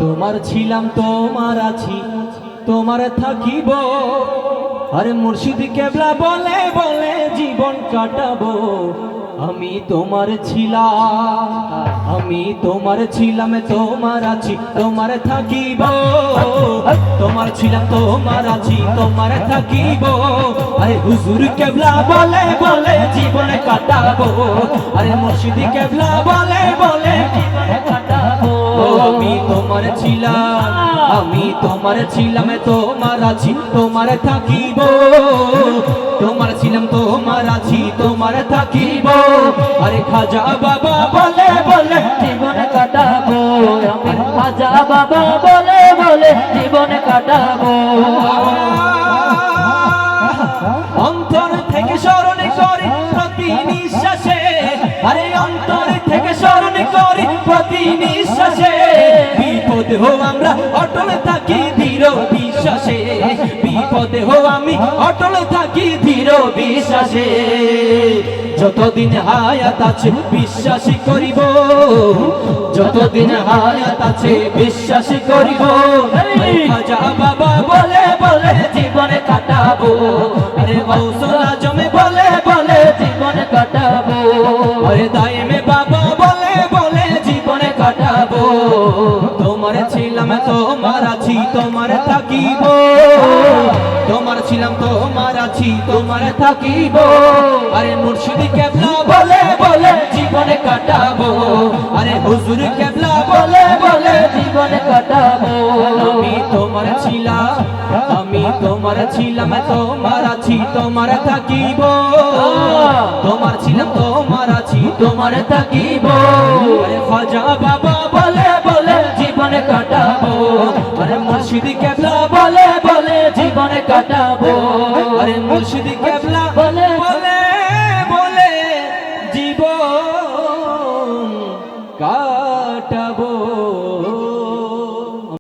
তোমার ছিলাম তোমার আছি তোমার থাকিব। আরে মুর্শিদ কেবলা বলে বলে জীবন কাটাবো। আমি তোমার ছিলাম, আমি তোমার ছিলাম, তোমার আছি তোমার থাকিব। তোমার ছিলাম তোমার আছি তোমার থাকিব। আরে হুজুর কেবলা বলে বলে জীবন কাটাবো। আরে মুর্শিদ কেবলা বলে বলে জীবন কাটাবো। আমি তোমার ছিলাম, আমি তোমার ছিলাম, তোমার আছি তোমার থাকিব। তোমার ছিলাম তোমার আছি তোমার থাকিব। আরে খাজা বাবা বলে বলে জীবন কাটাবো। আমি খাজা বাবা বলে বলে জীবন কাটাবো। অন্তর থেকে স্মরণ করি প্রতি নিঃশ্বাসে। আরে অন্তর থেকে স্মরণ করি প্রতি নিঃশ্বাসে। বিপদে হো আমরা অটল থাকি দৃঢ় বিশ্বাসে। বিপদে হো আমি অটল থাকি দৃঢ় বিশ্বাসে। যতদিন হায়াত আছে বিশ্বাসী করিব, যতদিন হায়াত আছে বিশ্বাসী করিব। খাজা বাবা বলে বলে জীবন কাটাবো। আরে গৌসুল আজমে বলে বলে জীবন কাটাবো। আরে দায়েমে বাবা বলে বলে জীবন কাটাবো। তোমার ছিলাম তোমার আছি তোমার থাকিব। তোমার ছিলাম তোমার আছি তোমার থাকিব। আরে মুর্শিদ কেবলা বলে বলে জীবন কাটাবো। আরে হুজুর কেবলা বলে বলে জীবন কাটাবো। আমি তোমার ছিলাম, আমি তোমার ছিলাম, তোমার আছি তোমার থাকিব। তোমার ছিলাম তোমার আছি তোমার থাকিব। আরে খাজা বাবা বলে বলে জীবন কাটাবো। আরে মুর্শিদ কেবলা বলে বলে জীবন কাটাবো। আরে মুর্শিদ কেবলা বলে বলে বলে জীবন কাটাবো।